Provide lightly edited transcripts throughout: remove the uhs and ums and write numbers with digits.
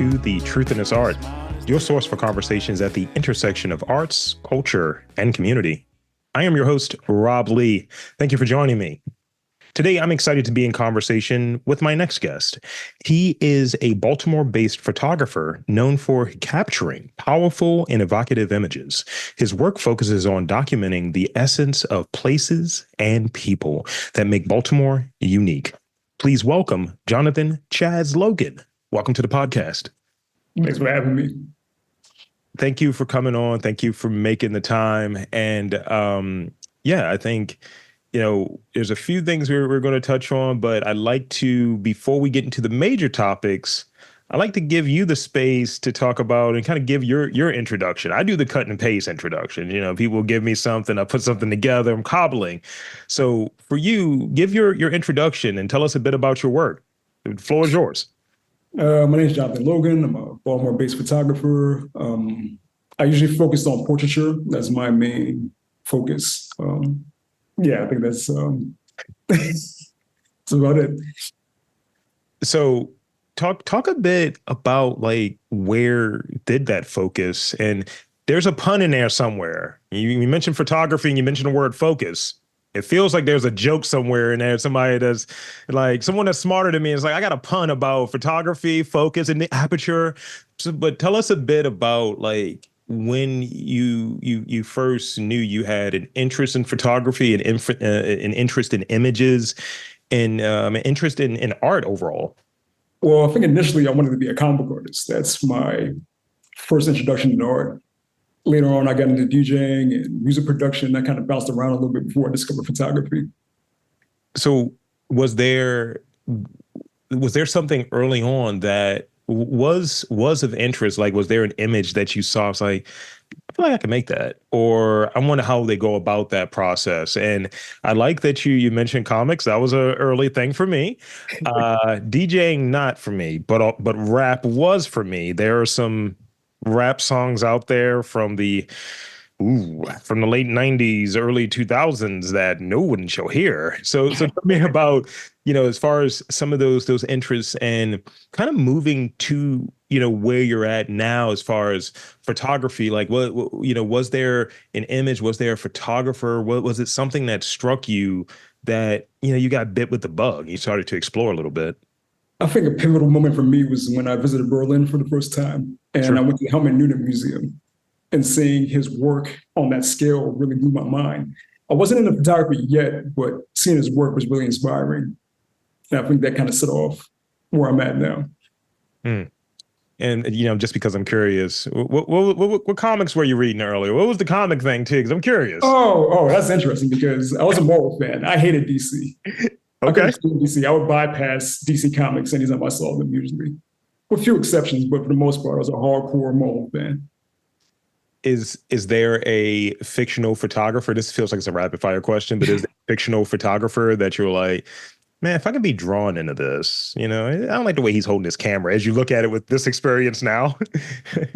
to The Truth in This Art, your source for conversations at the intersection of arts, culture, and community. I am your host, Rob Lee. Thank you for joining me. Today, I'm excited to be in conversation with my next guest. He is a Baltimore-based photographer known for capturing powerful and evocative images. His work focuses on documenting the essence of places and people that make Baltimore unique. Please welcome Jonathan Chaz Logan. Welcome to the podcast. Thanks for having me. Thank you for coming on. Thank you for making the time. And I think there's a few things we're going to touch on, but I'd like to, before we get into the major topics, I'd like to give you the space to talk about and kind of give your introduction. I do the cut and paste introduction. People give me something, I put something together, I'm cobbling. So for you, give your introduction and tell us a bit about your work. The floor is yours. My name is Jonathan Logan. I'm a Baltimore-based photographer. I usually focus on portraiture. That's my main focus. I think that's about it. So talk a bit about where did that focus? And there's a pun in there somewhere. You mentioned photography and you mentioned the word focus. It feels like there's a joke somewhere in there. Somebody that's someone that's smarter than me is I got a pun about photography, focus, and the aperture. But tell us a bit about when you first knew you had an interest in photography, an interest in images, and an interest in art overall. Well, I think initially I wanted to be a comic book artist. That's my first introduction to art. Later on, I got into DJing and music production. I kind of bounced around a little bit before I discovered photography. So was there something early on that was of interest? Was there an image that you saw? It's I feel like I can make that, or I wonder how they go about that process. And I like that you mentioned comics. That was an early thing for me. DJing, not for me, but rap was for me. There are some rap songs out there from the late 90s, early 2000s that no one shall hear. So tell me about, as far as some of those interests and kind of moving to, where you're at now as far as photography. Was there an image? Was there a photographer? Was it something that struck you that, you got bit with the bug? You started to explore a little bit. I think a pivotal moment for me was when I visited Berlin for the first time, and Sure. I went to the Helmut Newton Museum, and seeing his work on that scale really blew my mind. I wasn't into photography yet, but seeing his work was really inspiring. And I think that kind of set off where I'm at now. And, just because I'm curious, what comics were you reading earlier? What was the comic thing too? Because I'm curious. Oh, that's interesting because I was a Marvel fan. I hated DC. Okay. DC. I would bypass DC comics anytime I saw them usually, with few exceptions, but for the most part, I was a hardcore Marvel fan. Is there a fictional photographer? This feels like it's a rapid fire question, but is there a fictional photographer that you're like, man, if I could be drawn into this, I don't like the way he's holding his camera as you look at it with this experience now.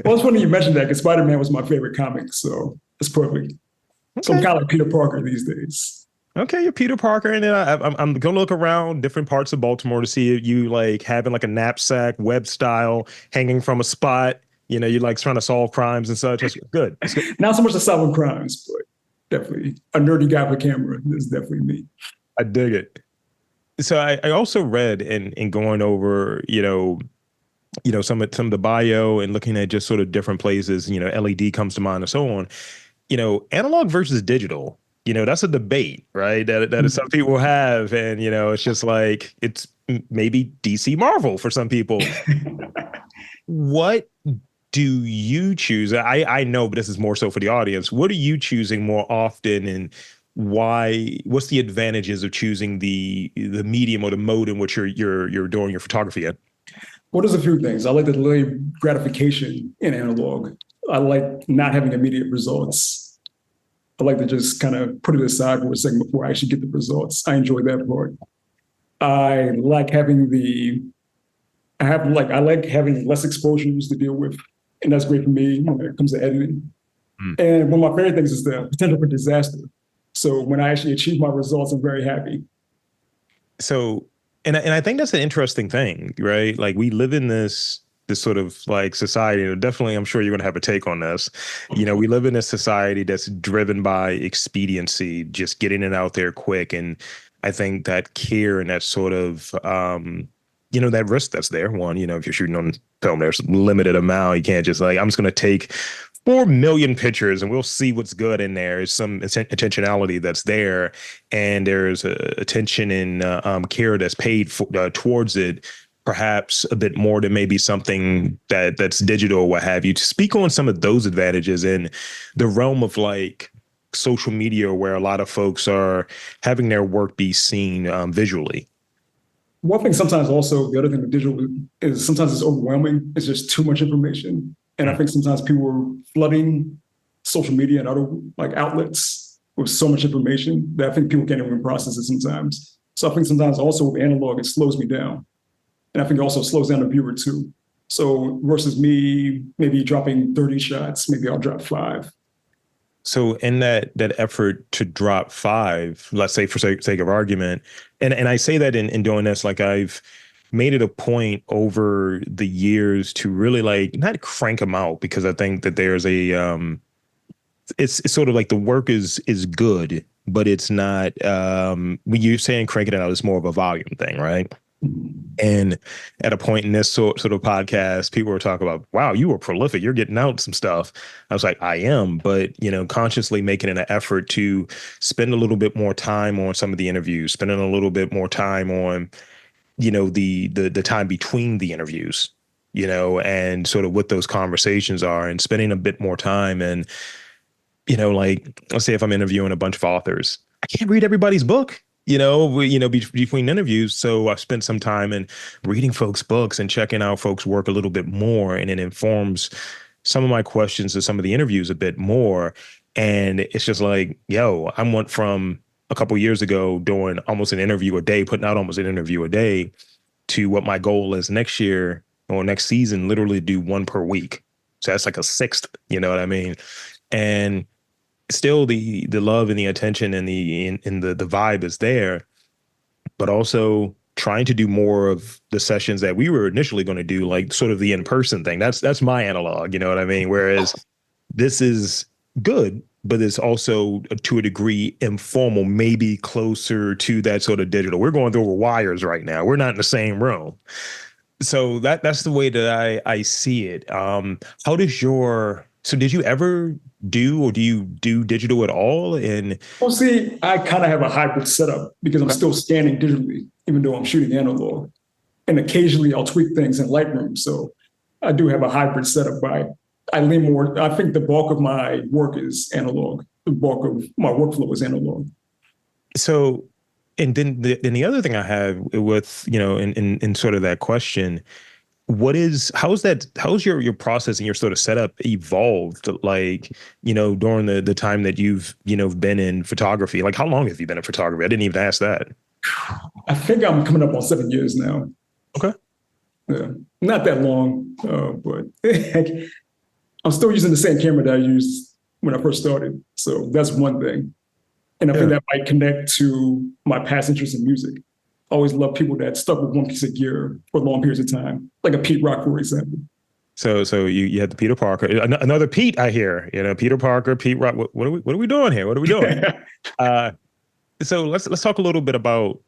Well, it's funny you mentioned that because Spider-Man was my favorite comic, so it's perfect. Okay. So I'm kind of like Peter Parker these days. Okay, you're Peter Parker, and then I'm gonna look around different parts of Baltimore to see if you having a knapsack, web style, hanging from a spot. You're trying to solve crimes and such. That's good. That's good. Not so much the solving crimes, but definitely a nerdy guy with a camera. Is definitely me. I dig it. So I also read in going over, some of the bio and looking at just sort of different places, LED comes to mind and so on, analog versus digital, that's a debate, right? That some people have. And, it's just it's maybe DC Marvel for some people. What do you choose? I know, but this is more so for the audience. What are you choosing more often, and why? What's the advantages of choosing the medium or the mode in which you're doing your photography in? Well, there's a few things. I like the delayed gratification in analog. I like not having immediate results. I like to just kind of put it aside for a second before I actually get the results. I enjoy that part. I like having having less exposures to deal with, and that's great for me when it comes to editing. And one of my favorite things is the potential for disaster. So when I actually achieve my results, I'm very happy. So, and I think that's an interesting thing, right? We live in this this sort of like society. And definitely, I'm sure you're going to have a take on this. We live in a society that's driven by expediency, just getting it out there quick. And I think that care and that sort of, that risk that's there. One, if you're shooting on film, there's limited amount. You can't just like, I'm just going to take 4 million pictures and we'll see what's good in there. There's some intentionality that's there, and there's attention and care that's paid for, towards it, perhaps a bit more than maybe something that's digital or what have you. To speak on some of those advantages in the realm of like social media, where a lot of folks are having their work be seen visually. One thing sometimes also, the other thing with digital is sometimes it's overwhelming. It's just too much information. And I think sometimes people are flooding social media and other like outlets with so much information that I think people can't even process it sometimes. So I think sometimes also with analog, it slows me down. And I think it also slows down the viewer too. So versus me maybe dropping 30 shots, maybe I'll drop 5. So in that effort to drop 5, let's say for sake of argument, and I say that in doing this, like I've made it a point over the years to really like not crank them out, because I think that there's a it's sort of like the work is good, but it's not when you're saying crank it out, it's more of a volume thing, right? And at a point in this sort of podcast, people were talking about, wow, you were prolific. You're getting out some stuff. I was like, I am, but, consciously making an effort to spend a little bit more time on some of the interviews, spending a little bit more time on, the time between the interviews, and sort of what those conversations are, and spending a bit more time. And, like, let's say if I'm interviewing a bunch of authors, I can't read everybody's book. Between interviews. So I've spent some time in reading folks' books and checking out folks' work a little bit more. And it informs some of my questions to some of the interviews a bit more. And it's just like, I went from a couple of years ago doing almost an interview a day, putting out almost an interview a day, to what my goal is next year or next season, literally do 1 per week. So that's like a sixth, you know what I mean? And still the love and the attention and the vibe is there, but also trying to do more of the sessions that we were initially going to do, like sort of the in-person thing. That's my analog, you know what I mean? Whereas this is good, but it's also to a degree informal, maybe closer to that sort of digital. We're going through wires right now. We're not in the same room. So that's the way that I see it. So did you ever do, or do you do digital at all? And Well, see, I kind of have a hybrid setup because I'm still scanning digitally, even though I'm shooting analog. And occasionally I'll tweak things in Lightroom. So I do have a hybrid setup. I lean more, I think the bulk of my work is analog. The bulk of my workflow is analog. so, and then the other thing I have with, in sort of that question, how's your process and your sort of setup evolved, like, during the time that you've, been in photography? Like, how long have you been in photography? I didn't even ask that. I think I'm coming up on 7 years now. Okay. Yeah, not that long, but I'm still using the same camera that I used when I first started. So that's one thing. And I think that might connect to my past interest in music. I always love people that stuck with one piece of gear for long periods of time, like a Pete Rock, for example. So you had the Peter Parker, another Pete, I hear, Peter Parker, Pete Rock. What are we doing here? What are we doing? So let's talk a little bit about,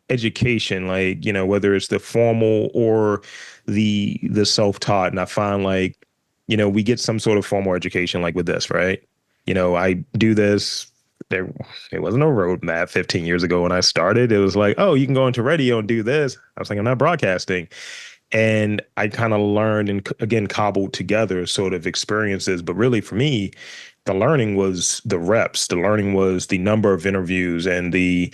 education, like, whether it's the formal or the self-taught. And I find like, we get some sort of formal education like with this, right? I do this. There wasn't a roadmap 15 years ago when I started. It was like, oh, you can go into radio and do this. I was like, I'm not broadcasting. And I kind of learned and again, cobbled together sort of experiences. But really for me, the learning was the reps. The learning was the number of interviews and the,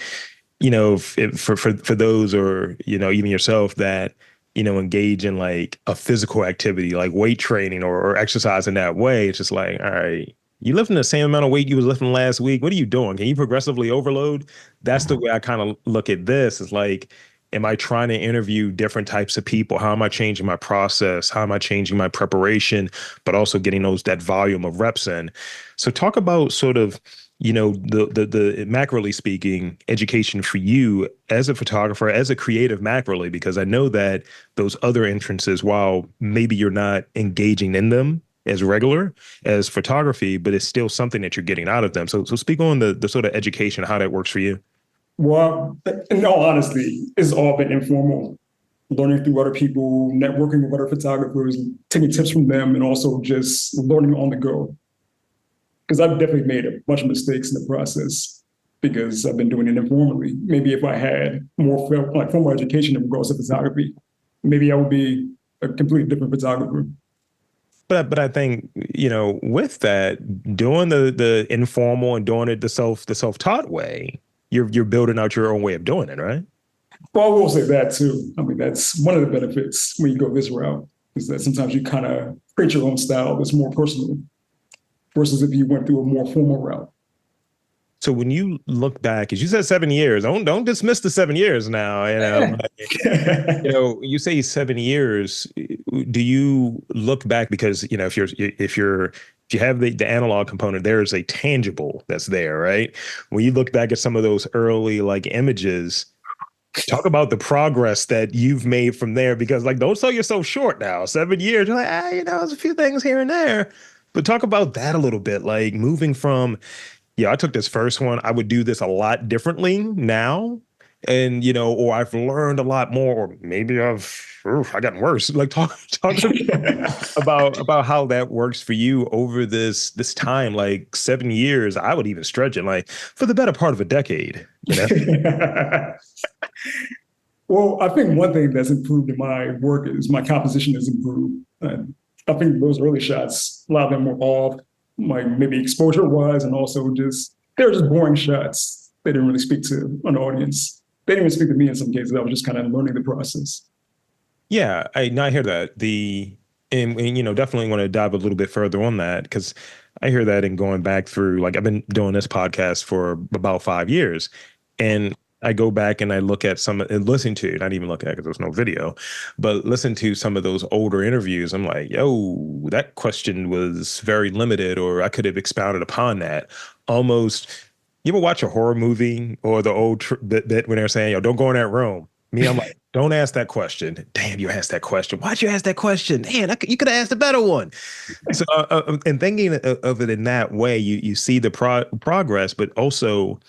for those, or, even yourself that, engage in like a physical activity, like weight training or exercise in that way. It's just like, all right, you lifting the same amount of weight you was lifting last week. What are you doing? Can you progressively overload? That's the way I kind of look at this. It's like, am I trying to interview different types of people? How am I changing my process? How am I changing my preparation, but also getting that volume of reps in? So talk about sort of the macroly speaking, education for you as a photographer, as a creative macroly, because I know that those other entrances, while maybe you're not engaging in them as regular as photography, but it's still something that you're getting out of them. So speak on the sort of education, how that works for you. Well, in all honesty, it's all been informal. Learning through other people, networking with other photographers, taking tips from them, and also just learning on the go. Because I've definitely made a bunch of mistakes in the process because I've been doing it informally. Maybe if I had more like formal education in regards to photography, maybe I would be a completely different photographer. But I think, with that, doing the informal and doing it the self-taught way, you're building out your own way of doing it, right? Well, I will say that too. I mean, that's one of the benefits when you go this route is that sometimes you kind of create your own style that's more personal versus if you went through a more formal route. So when you look back, as you said, 7 years, don't dismiss the 7 years now. You say 7 years. Do you look back because if you have the analog component, there is a tangible that's there, right? When you look back at some of those early like images, talk about the progress that you've made from there. Because like, don't sell yourself short now. 7 years, you're like, there's a few things here and there. But talk about that a little bit, like moving from yeah, I took this first one. I would do this a lot differently now. And, or I've learned a lot more, or maybe I gotten worse. Like talk about how that works for you over this time, like 7 years. I would even stretch it like for the better part of a decade. Well, I think one thing that's improved in my work is my composition has improved. I think those early shots, a lot of them were off, like maybe exposure wise, and also just they're just boring shots. They didn't really speak to an audience. They didn't even speak to me in some cases. I was just kind of learning the process. Yeah, I hear that. And definitely want to dive a little bit further on that because I hear that and going back through, like I've been doing this podcast for about 5 years, and I go back and I look at some and listen to, not even look at because there's no video, but listen to some of those older interviews. I'm like, yo, that question was very limited, or I could have expounded upon that. Almost, you ever watch a horror movie or the old bit when they're saying, yo, don't go in that room? Me, I'm like, don't ask that question. Damn, you asked that question. Why'd you ask that question? Man, you could have asked a better one. So, and thinking of it in that way, you see the progress, but also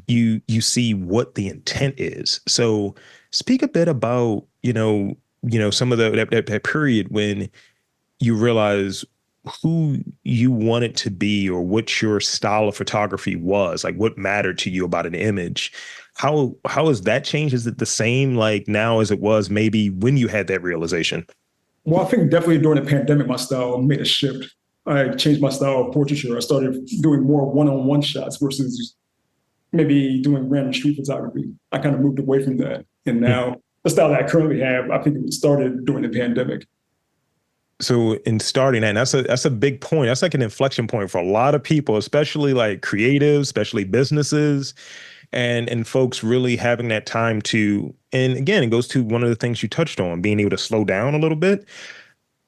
you see what the intent is. So, speak a bit about some of that period when you realize who you wanted to be or what your style of photography was, like what mattered to you about an image. How has that changed? Is it the same like now as it was maybe when you had that realization? Well, I think definitely during the pandemic, my style made a shift. I changed my style of portraiture. I started doing more one-on-one shots versus maybe doing random street photography. I kind of moved away from that. And now the style that I currently have, I think it started during the pandemic. So in starting that, and that's a big point. That's like an inflection point for a lot of people, especially like creatives, especially businesses, and folks really having that time to. And again, it goes to one of the things you touched on, being able to slow down a little bit.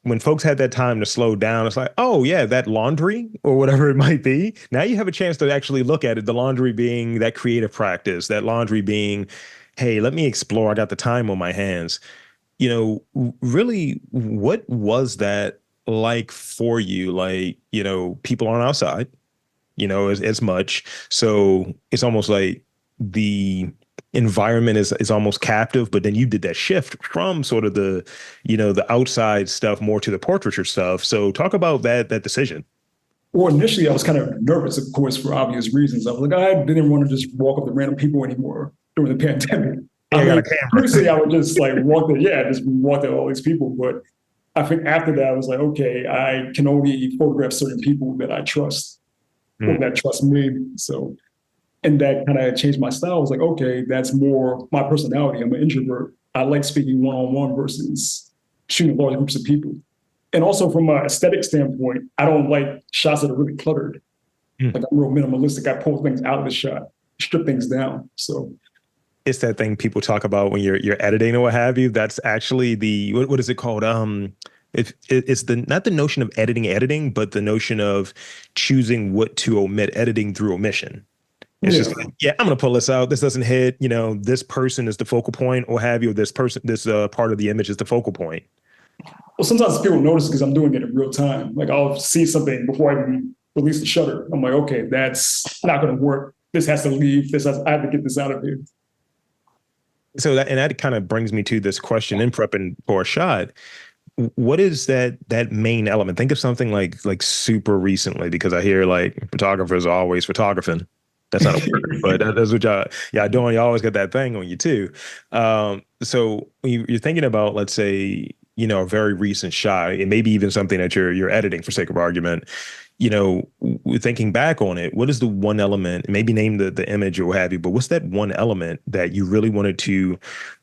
When folks had that time to slow down, it's like, oh yeah, that laundry or whatever it might be. Now you have a chance to actually look at it. The laundry being that creative practice, that laundry being, hey, let me explore. I got the time on my hands. Really, what was that like for you? Like, people aren't outside, as much. So it's almost like the environment is almost captive, but then you did that shift from sort of the outside stuff more to the portraiture stuff. So talk about that decision. Well, initially, I was kind of nervous, of course, for obvious reasons. I was like, I didn't want to just walk up to random people anymore during the pandemic. Yeah, I I got mean, a camera. previously I would just like just walk at all these people. But I think after that, I was like, okay, I can only photograph certain people that I trust or that trust me. So, and that kind of changed my style. I was like, okay, that's more my personality. I'm an introvert. I like speaking one-on-one versus shooting large groups of people. And also from an aesthetic standpoint, I don't like shots that are really cluttered. Mm. Like I'm real minimalistic. I pull things out of the shot, strip things down. So It's that thing people talk about when you're editing or what have you. That's actually the what is it called? It's the not the notion of editing, but the notion of choosing what to omit, editing through omission. It's just Yeah. like, yeah, I'm gonna pull this out. This doesn't hit. This person is the focal point, or have you? This person, this part of the image is the focal point. Well, sometimes people notice because I'm doing it in real time. Like I'll see something before I even release the shutter. I'm like, okay, that's not going to work. This has to leave. I have to get this out of here. So that kind of brings me to this question in prepping for a shot. What is that main element? Think of something like super recently, because I hear like photographers are always photographing. That's not a word, but that's what y'all doing. You always got that thing on you too. So when you're thinking about, let's say, a very recent shot, and maybe even something that you're editing for sake of argument, thinking back on it, what is the one element, maybe name the image or what have you, but what's that one element that you really wanted to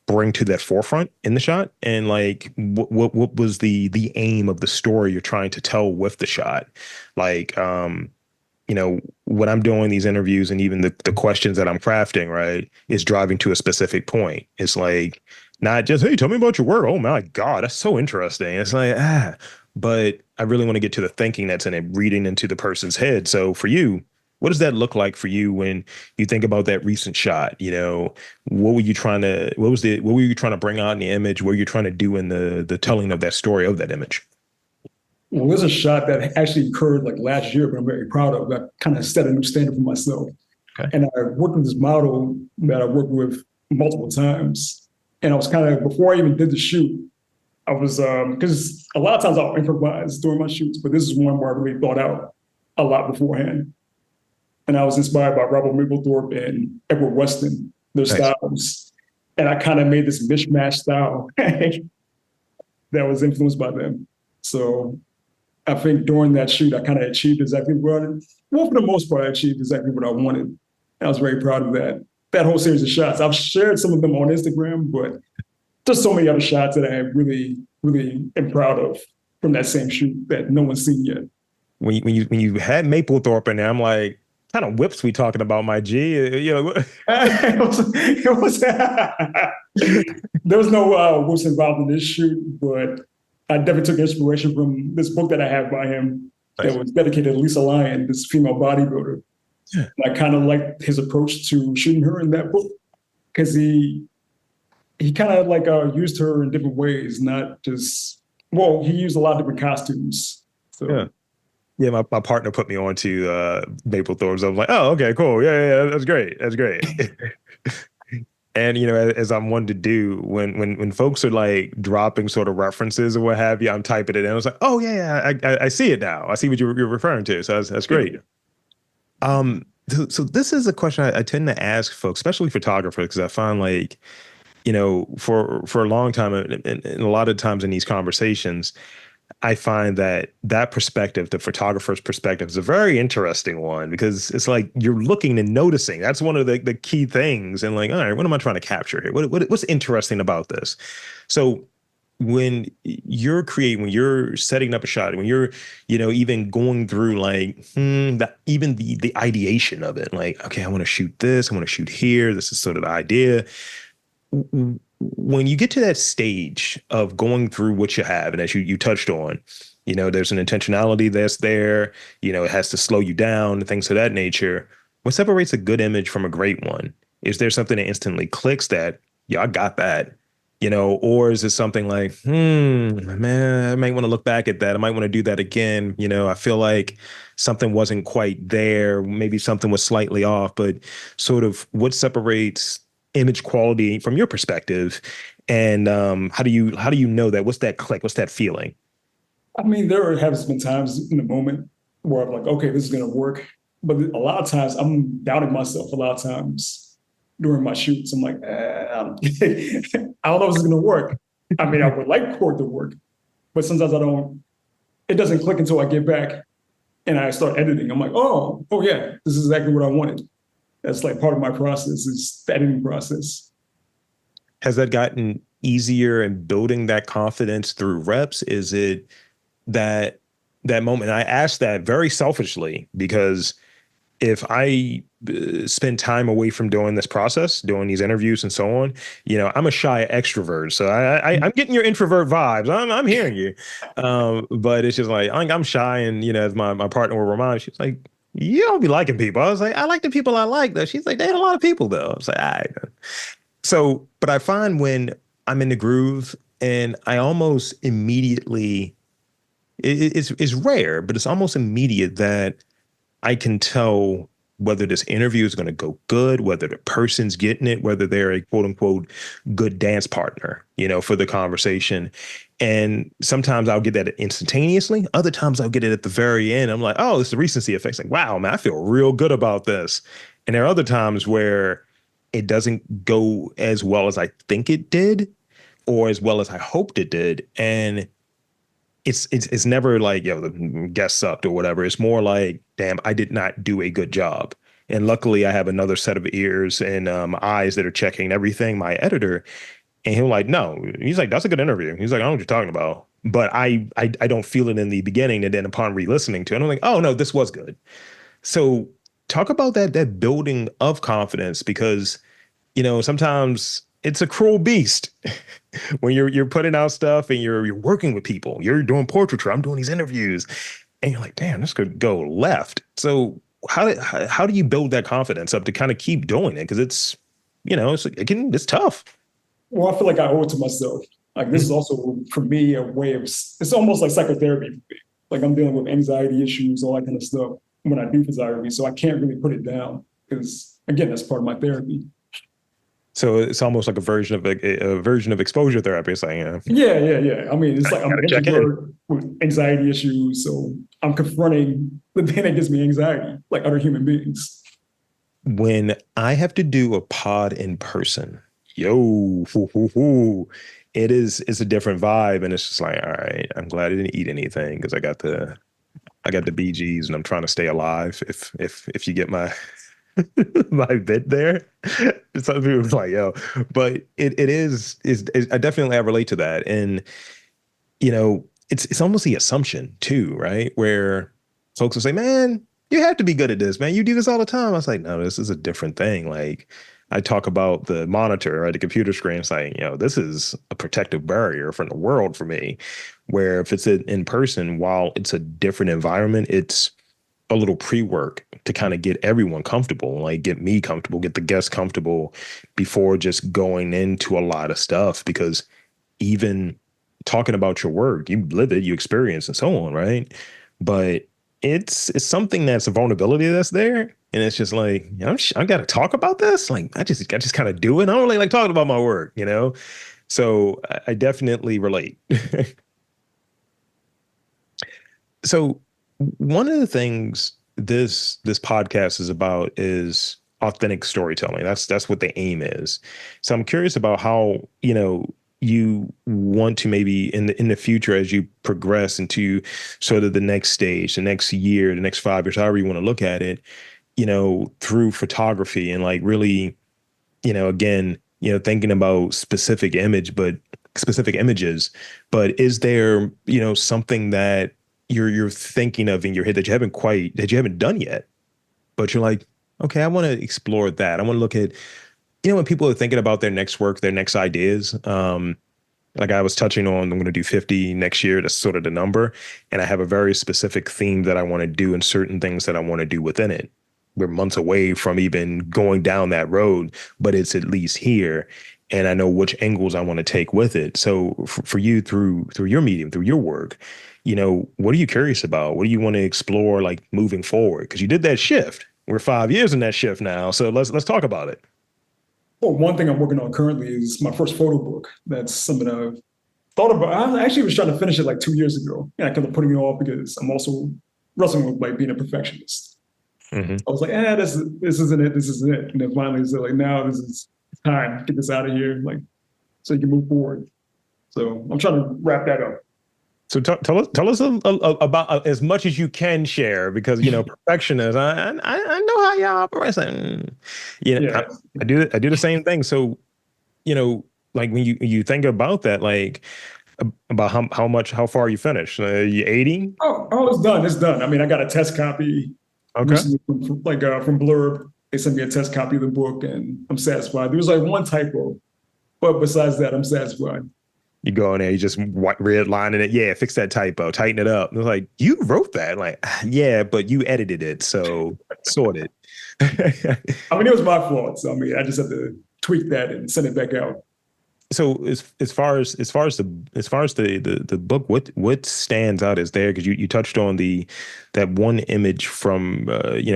bring to that forefront in the shot? And like, what was the aim of the story you're trying to tell with the shot? Like, when I'm doing these interviews and even the questions that I'm crafting, right, is driving to a specific point. It's like, not just, hey, tell me about your work. Oh my God, that's so interesting. It's like, but I really want to get to the thinking that's in it, reading into the person's head. So for you, what does that look like for you when you think about that recent shot? What were you trying to bring out in the image? What were you trying to do in the telling of that story of that image? Well, there's a shot that actually occurred like last year, but I'm very proud of. I kind of set a new standard for myself. Okay. And I worked with this model that I worked with multiple times. And I was kind of, before I even did the shoot, I was, because a lot of times I'll improvise during my shoots, but this is one where I really thought out a lot beforehand. And I was inspired by Robert Mapplethorpe and Edward Weston, their Nice. styles. And I kind of made this mishmash style that was influenced by them. So I think during that shoot, I kind of achieved exactly what well, for the most part, I achieved exactly what I wanted. I was very proud of that whole series of shots. I've shared some of them on Instagram, but there's so many other shots that I really, really am proud of from that same shoot that no one's seen yet. When you had Maplethorpe in there, I'm like, kind of whips we talking about, my G? There was no whips involved in this shoot, but I definitely took inspiration from this book that I have by him that Nice. was dedicated to Lisa Lyon, this female bodybuilder. Yeah. And I kind of liked his approach to shooting her in that book because he kind of like used her in different ways, not just, well, he used a lot of different costumes. Yeah. So Yeah, my partner put me on to Maplethorpe. So I was like, oh, okay, cool. Yeah, that's great. That's great. And as I'm one to do, when folks are like dropping sort of references or what have you, I'm typing it in. I was like, oh yeah, I see it now. I see what you're referring to. So that's great. So this is a question I tend to ask folks, especially photographers, because I find like, for a long time, and a lot of times in these conversations, I find that perspective, the photographer's perspective, is a very interesting one, because it's like you're looking and noticing. That's one of the key things. And like, all right, what am I trying to capture here? What's interesting about this? So when you're setting up a shot, when you're, even going through like, even the ideation of it, like, okay, I want to shoot this, I want to shoot here. This is sort of the idea. When you get to that stage of going through what you have, and as you touched on, there's an intentionality that's there, it has to slow you down, things of that nature. What separates a good image from a great one? Is there something that instantly clicks that, yeah, I got that, or is it something like, man, I might want to look back at that. I might want to do that again. I feel like something wasn't quite there. Maybe something was slightly off, but sort of what separates image quality from your perspective, and how do you know that? What's that click? What's that feeling? I mean, there have been times in the moment where I'm like, okay, this is going to work. But a lot of times I'm doubting myself a lot of times during my shoots. I'm like, I don't know if this is going to work. I mean, I would like for it to work, but sometimes it doesn't click until I get back and I start editing. I'm like, oh yeah, this is exactly what I wanted. That's like part of my process is the editing process. Has that gotten easier in building that confidence through reps? Is it that moment? And I ask that very selfishly, because if I spend time away from doing this process, doing these interviews and so on, I'm a shy extrovert. So I'm getting your introvert vibes. I'm hearing you. But it's just like, I'm shy. And, as my partner will remind, she's like, you don't be liking people. I was like, I like the people I like, though. She's like, they ain't a lot of people, though. I was like, all right. So, but I find when I'm in the groove and I almost immediately, it's rare, but it's almost immediate that I can tell whether this interview is going to go good, whether the person's getting it, whether they're a quote unquote good dance partner, for the conversation. And sometimes I'll get that instantaneously. Other times I'll get it at the very end. I'm like, oh, it's the recency effect. It's like, wow, man, I feel real good about this. And there are other times where it doesn't go as well as I think it did or as well as I hoped it did. And it's never like, the guest sucked or whatever. It's more like, damn, I did not do a good job. And luckily, I have another set of ears and eyes that are checking everything. My editor, and he'll like, no, he's like, that's a good interview. He's like, I don't know what you're talking about, but I don't feel it in the beginning, and then upon re-listening to it, I'm like, oh no, this was good. So talk about that building of confidence because sometimes it's a cruel beast when you're putting out stuff and you're working with people. You're doing portraiture. I'm doing these interviews, and you're like, damn, this could go left. So how do you build that confidence up to kind of keep doing it? Because it's tough. Well, I feel like I owe it to myself. Like this is also for me a way of it's almost like psychotherapy for me. Like I'm dealing with anxiety issues, all that kind of stuff when I do photography. So I can't really put it down because again, that's part of my therapy. So it's almost like a version of exposure therapy. It's like, Yeah. I mean, it's like I'm an gotta check in. introvert with anxiety issues, so I'm confronting the thing that gives me anxiety, like other human beings. When I have to do a pod in person, yo, hoo, hoo, hoo, it's a different vibe, and it's just like, all right, I'm glad I didn't eat anything because I got the BGs and I'm trying to stay alive. If you get my my bit there, some people are like, yo, but it is I definitely I relate to that, and it's almost the assumption too, right? Where folks will say, man, you have to be good at this, man. You do this all the time. I was like, no, this is a different thing. Like I talk about the monitor, right? The computer screen. It's like, this is a protective barrier from the world for me. Where if it's in person, while it's a different environment, it's a little pre-work to kind of get everyone comfortable, like get me comfortable, get the guests comfortable before just going into a lot of stuff. Because even talking about your work, you live it, you experience and so on, right? But it's something that's a vulnerability that's there. And it's just like, I got to talk about this. Like, I just kind of do it. I don't really like talking about my work. So I definitely relate. So one of the things this podcast is about is authentic storytelling. That's what the aim is. So I'm curious about how, you want to maybe in the future as you progress into sort of the next stage, the next year, the next 5 years, however you want to look at it, through photography and like really, again, thinking about specific images, but is there, something that you're thinking of in your head that you haven't done yet, but you're like, okay, I want to explore that. I want to look at, when people are thinking about their next work, their next ideas. Like I was touching on, I'm going to do 50 next year. That's sort of the number. And I have a very specific theme that I want to do and certain things that I want to do within it. We're months away from even going down that road, but it's at least here. And I know which angles I want to take with it. So for you through your medium, through your work, what are you curious about? What do you want to explore like moving forward? Because you did that shift. We're 5 years in that shift now. So let's talk about it. Well, one thing I'm working on currently is my first photo book. That's something I've thought about. I actually was trying to finish it like 2 years ago, and I kept on putting it off because I'm also wrestling with like being a perfectionist. Mm-hmm. I was like, this isn't it, this isn't it. And then finally it's like, now this is time, get this out of here, like, so you can move forward. So I'm trying to wrap that up. So tell us about as much as you can share because perfectionist. I know how y'all operate. Yeah. I do the same thing. So like when you think about that, like about how far you finished, you 80? Oh, it's done. It's done. I mean, I got a test copy. Okay. recently from Blurb. They sent me a test copy of the book, and I'm satisfied. There was like one typo, but besides that, I'm satisfied. You go in there, you just redlining it. Yeah, fix that typo, tighten it up. And it's like, you wrote that. Like, yeah, but you edited it. So sort it. I mean, it was my fault. So I mean, I just had to tweak that and send it back out. So as far as the book, what stands out is there because you touched on that one image from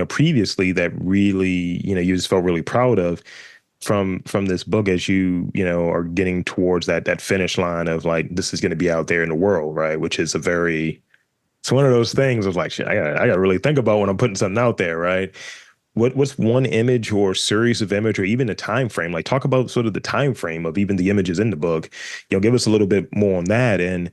previously that really you just felt really proud of from this book as are getting towards that finish line of like this is going to be out there in the world, right? Which is it's one of those things of like shit, I gotta really think about when I'm putting something out there, right? What's one image or series of image or even a time frame? Like talk about sort of the time frame of even the images in the book. Give us a little bit more on that. And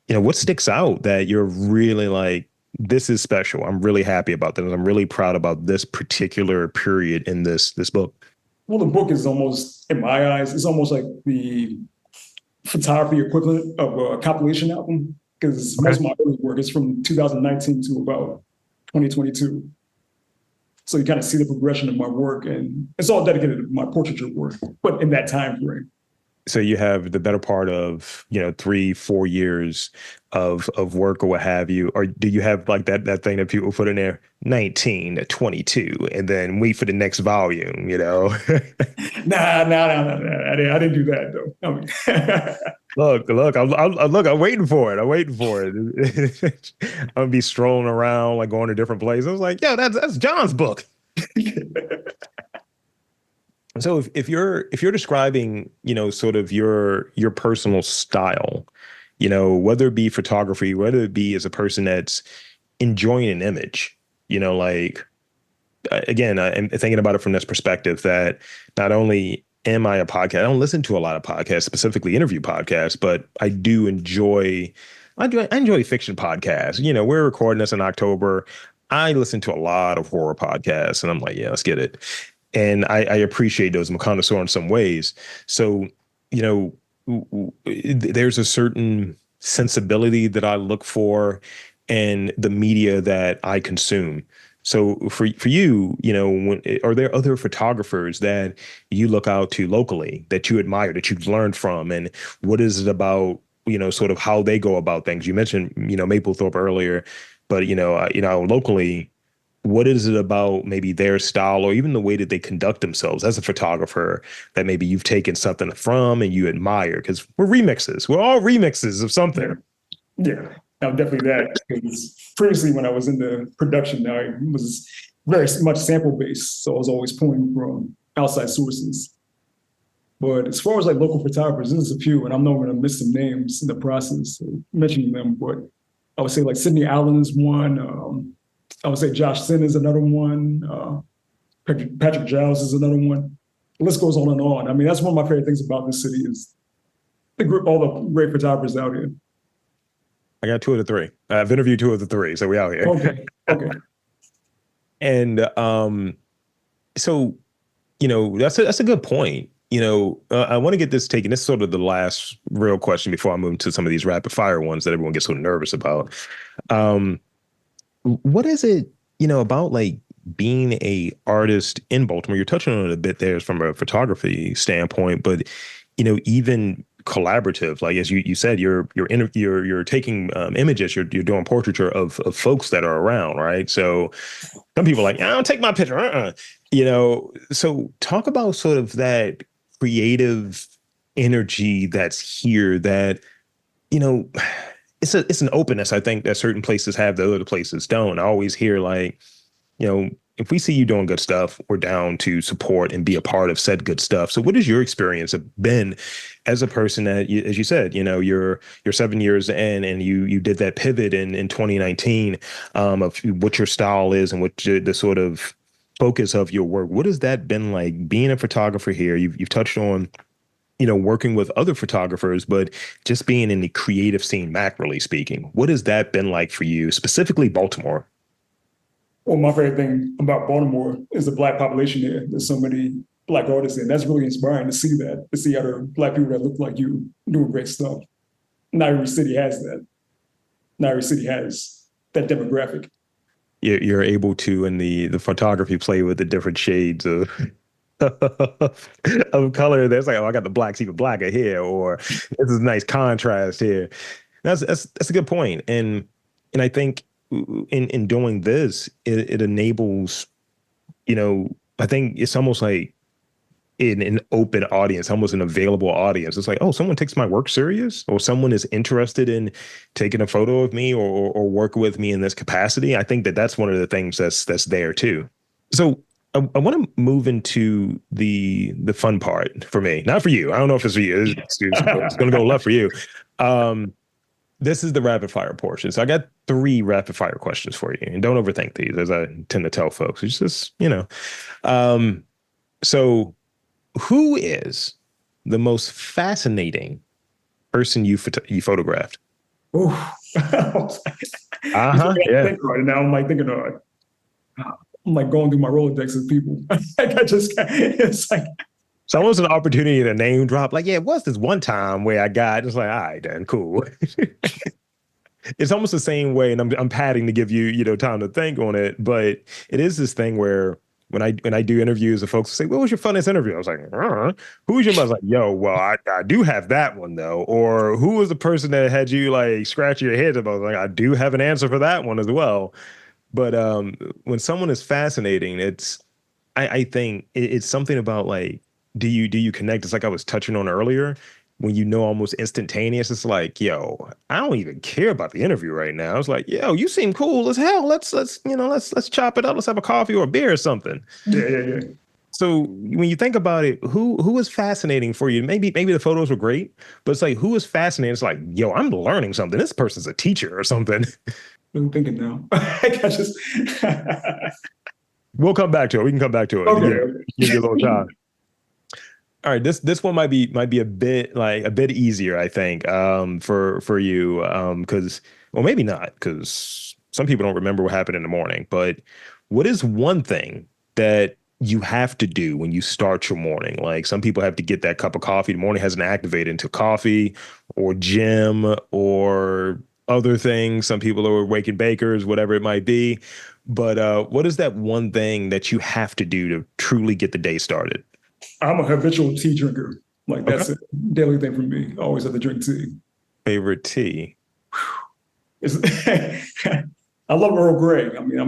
what sticks out that you're really like, this is special. I'm really happy about this. I'm really proud about this particular period in this book. Well, the book is almost, in my eyes, it's almost like the photography equivalent of a compilation album because Okay. most of my early work is from 2019 to about 2022. So you kind of see the progression of my work, and it's all dedicated to my portraiture work, but in that time frame. So you have the better part of 3-4 years of work or what have you, or do you have like that thing that people put in there 19 to 22 and then wait for the next volume? Nah. I didn't do that though. I mean, Look, I'm waiting for it. I'm waiting for it. I'm gonna be strolling around, like going to different places. I was like, yo, that's John's book. So if you're describing, sort of your personal style, whether it be photography, whether it be as a person that's enjoying an image, like again, I'm thinking about it from this perspective that not only am I a podcast, I don't listen to a lot of podcasts, specifically interview podcasts, but I enjoy fiction podcasts. We're recording this in October. I listen to a lot of horror podcasts, and I'm like, yeah, let's get it. And I appreciate those. I'm a connoisseur in some ways. So, you know, there's a certain sensibility that I look for in the media that I consume. So for you, are there other photographers that you look out to locally that you admire, that you've learned from, and what is it about, sort of how they go about things? You mentioned, Maplethorpe earlier, but locally, what is it about maybe their style or even the way that they conduct themselves as a photographer that maybe you've taken something from and you admire? Because we're remixes. We're all remixes of yeah, something. yeah, no, definitely that. Because previously, when I was in the production, I was very much sample based, so I was always pulling from outside sources. But as far as like local photographers, there's a few, and I'm not going to miss some names in the process of mentioning them. But I would say like Sydney Allen is one. I would say Josh Sin is another one. Patrick Giles is another one. The list goes on and on. I mean, that's one of my favorite things about this city is the group, all the great photographers out here. I got two of the three. I've interviewed two of the three, so we out here. Okay, okay. And so that's a good point. I want to get this taken. This is sort of the last real question before I move to some of these rapid fire ones that everyone gets so nervous about. Um, what is it, about like being a artist in Baltimore? You're touching on it a bit there from a photography standpoint, but even collaborative, like as you said, you're taking images, you're doing portraiture of folks that are around, right? So some people are like, I don't take my picture, So talk about sort of that creative energy that's here that you know it's an openness I think that certain places have that other places don't. I always hear like, if we see you doing good stuff, we're down to support and be a part of said good stuff. So what has your experience been as a person that, as you said, you're 7 years in and you did that pivot in 2019 of what your style is and what the sort of focus of your work. What has that been like being a photographer here? You've touched on working with other photographers, but just being in the creative scene, macroly speaking, what has that been like for you, specifically Baltimore? Well, my favorite thing about Baltimore is the Black population here. There's so many Black artists, and that's really inspiring to see that, to see other Black people that look like you doing great stuff. Not every city has that. Not every city has that demographic. you're able to in the photography play with the different shades of of color. There's like, oh, I got the blacks even blacker here, or this is a nice contrast here. That's a good point. And I think in doing this, it enables, I think it's almost like in an open audience, almost an available audience. It's like, oh, someone takes my work serious, or someone is interested in taking a photo of me, or work with me in this capacity. I think that that's one of the things that's there too. So I want to move into the fun part for me, not for you. I don't know if it's for you. It's going to go left for you. Um, this is the rapid fire portion. So I got 3 rapid fire questions for you, and don't overthink these, as I tend to tell folks. It's just, Um, so who is the most fascinating person you photographed? Oh, Uh you huh. Yeah. think right now. I'm like thinking, I'm like going through my Rolodex of people. Like I just, it's like, So almost an opportunity to name drop. Like, yeah, it was this one time where I got. It's like, all right, then, cool. It's almost the same way, and I'm padding to give you time to think on it, but it is this thing where when I do interviews, the folks say, "What was your funnest interview?" I was like, "Who's your?" I was like, "Yo, well, I do have that one though." Or who was the person that had you like scratch your head about? Like, I do have an answer for that one as well. But when someone is fascinating, I think it's something about like, do you connect? It's like I was touching on earlier. When almost instantaneous, it's like, yo, I don't even care about the interview right now. It's like, yo, you seem cool as hell. Let's chop it up. Let's have a coffee or a beer or something. yeah, yeah, yeah. So when you think about it, who is fascinating for you? Maybe the photos were great, but it's like, who is fascinating? It's like, yo, I'm learning something. This person's a teacher or something. I'm thinking now. I just, We'll come back to it. We can come back to it. okay, Give you a little okay. time. All right, this one might be a bit easier, I think, for you, because, well, maybe not, because some people don't remember what happened in the morning. But what is one thing that you have to do when you start your morning? Like, some people have to get that cup of coffee. The morning hasn't activated into coffee or gym or other things. Some people are waking bakers, whatever it might be. But what is that one thing that you have to do to truly get the day started? I'm a habitual tea drinker. Like Okay. that's a daily thing for me. I always have to drink tea. Favorite tea? It's, I love Earl Grey. I mean,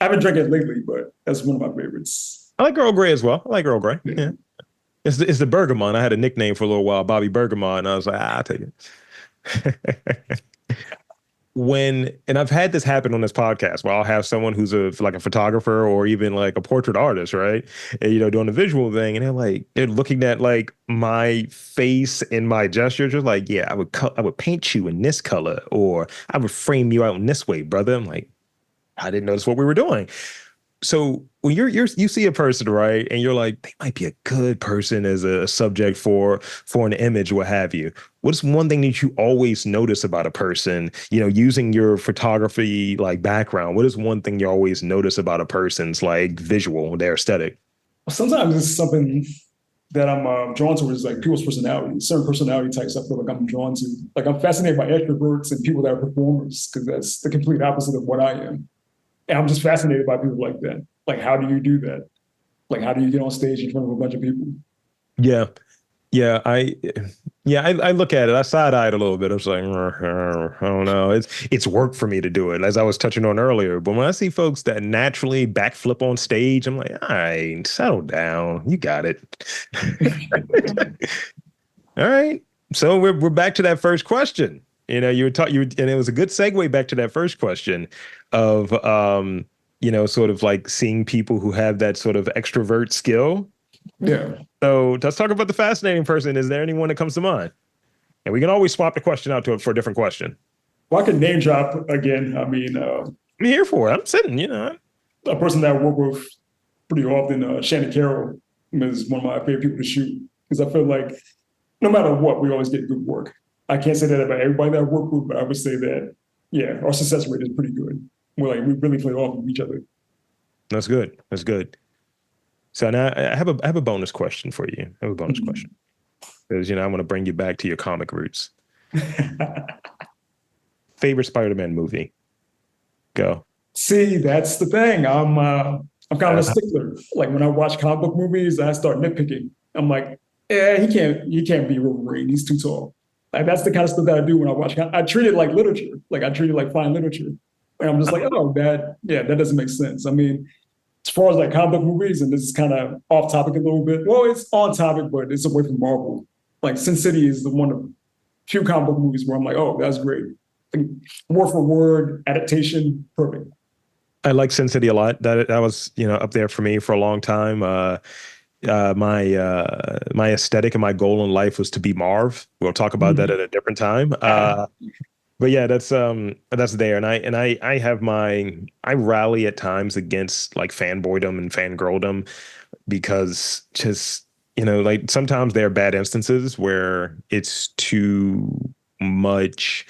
I haven't drank it lately, but that's one of my favorites. I like Earl Grey as well. I like Earl Grey. Yeah. Yeah. It's the Bergamot. I had a nickname for a little while, Bobby Bergamot, and I was like, I'll take it. And I've had this happen on this podcast where I'll have someone who's like a photographer or even like a portrait artist, right? And doing the visual thing, and they're looking at like my face and my gestures, just like, yeah, I would paint you in this color, or I would frame you out in this way, brother. I'm like, I didn't notice what we were doing. So when you see a person, right, and you're like, they might be a good person as a subject for an image, what have you. What's one thing that you always notice about a person, using your photography like background? What is one thing you always notice about a person's like visual, their aesthetic? Sometimes it's something that I'm drawn to, is like people's personalities, certain personality types. I feel like I'm drawn to. Like I'm fascinated by extroverts and people that are performers because that's the complete opposite of what I am. And I'm just fascinated by people like that. Like, how do you do that? Like, how do you get on stage in front of a bunch of people? Yeah. Yeah, I look at it. I side eyed a little bit. I was like, I don't know. It's work for me to do it, as I was touching on earlier. But when I see folks that naturally backflip on stage, I'm like, all right, settle down. You got it. All right. So we're back to that first question. You were taught and it was a good segue back to that first question of sort of like seeing people who have that sort of extrovert skill. Yeah. So let's talk about the fascinating person. Is there anyone that comes to mind? And we can always swap the question out for a different question. Well, I can name drop again. I mean, I'm here for it. I'm sitting. a person that I work with pretty often, Shannon Carroll, is one of my favorite people to shoot because I feel like no matter what, we always get good work. I can't say that about everybody that I work with, but I would say that, yeah, our success rate is pretty good. We really play off of each other. That's good. That's good. So now I have a bonus question for you. I have a bonus question because I want to bring you back to your comic roots. Favorite Spider-Man movie? Go. See, that's the thing. I'm kind of a Uh, stickler. Like when I watch comic book movies, I start nitpicking. I'm like, yeah, he can't be Wolverine. He's too tall. Like that's the kind of stuff that I do when I watch. I treat it like literature. Like I treat it like fine literature. And I'm just like, oh, that doesn't make sense. I mean, as far as like comic book movies, and this is kind of off topic a little bit. Well, it's on topic, but it's away from Marvel. Like Sin City is the one of few comic book movies where I'm like, oh, that's great. Like, word for word adaptation, perfect. I like Sin City a lot. That was, up there for me for a long time. My aesthetic and my goal in life was to be Marv. We'll talk about that at a different time. But yeah, that's there. And I have I rally at times against like fanboydom and fangirldom because just, like sometimes there are bad instances where it's too much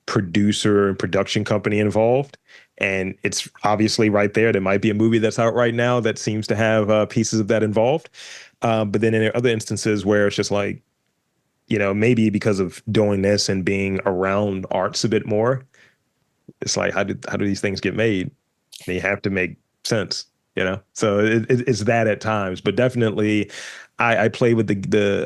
producer and production company involved. And it's obviously right there. There might be a movie that's out right now that seems to have pieces of that involved. But then in other instances where it's just like, maybe because of doing this and being around arts a bit more, it's like, how do these things get made? They have to make sense. So it's that at times, but definitely I play with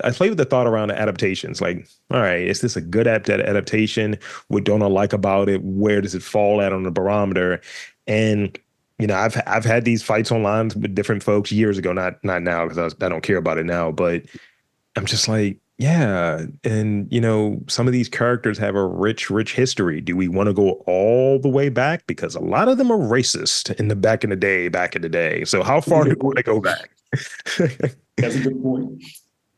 I play with the thought around the adaptations. Like, all right, is this a good adaptation? What don't I like about it? Where does it fall at on the barometer? And I've had these fights online with different folks years ago, not now because I don't care about it now, but I'm just like, yeah. And, some of these characters have a rich, rich history. Do we want to go all the way back? Because a lot of them are racist back in the day. So how That's a far do good we want point. to go back? That's a good point.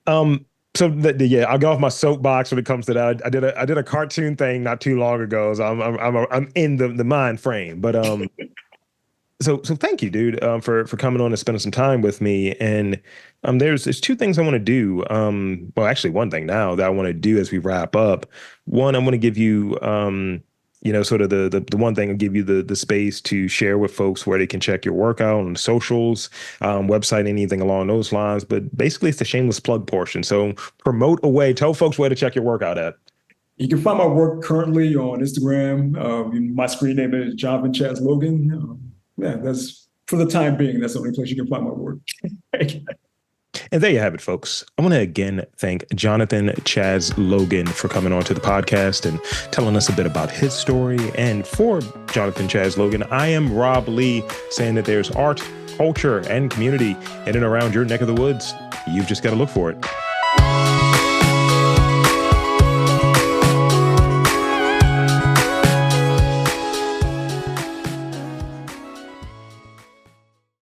um, so yeah, I'll go off my soapbox when it comes to that. I did a cartoon thing not too long ago, so I'm in the mind frame. But so thank you, dude, for coming on and spending some time with me. And there's two things I want to do. Well, actually, one thing now that I want to do as we wrap up. One, I want to give you, sort of the one thing, I'll give you the space to share with folks where they can check your workout on socials, website, anything along those lines. But basically, it's the shameless plug portion. So promote away. Tell folks where to check your workout at. You can find my work currently on Instagram. My screen name is Jonathan Chaz Logan. Yeah, that's for the time being. That's the only place you can find my work. And there you have it, folks. I want to again thank Jonathan Chaz Logan for coming on to the podcast and telling us a bit about his story. And for Jonathan Chaz Logan, I am Rob Lee, saying that there's art, culture, and community in and around your neck of the woods. You've just got to look for it.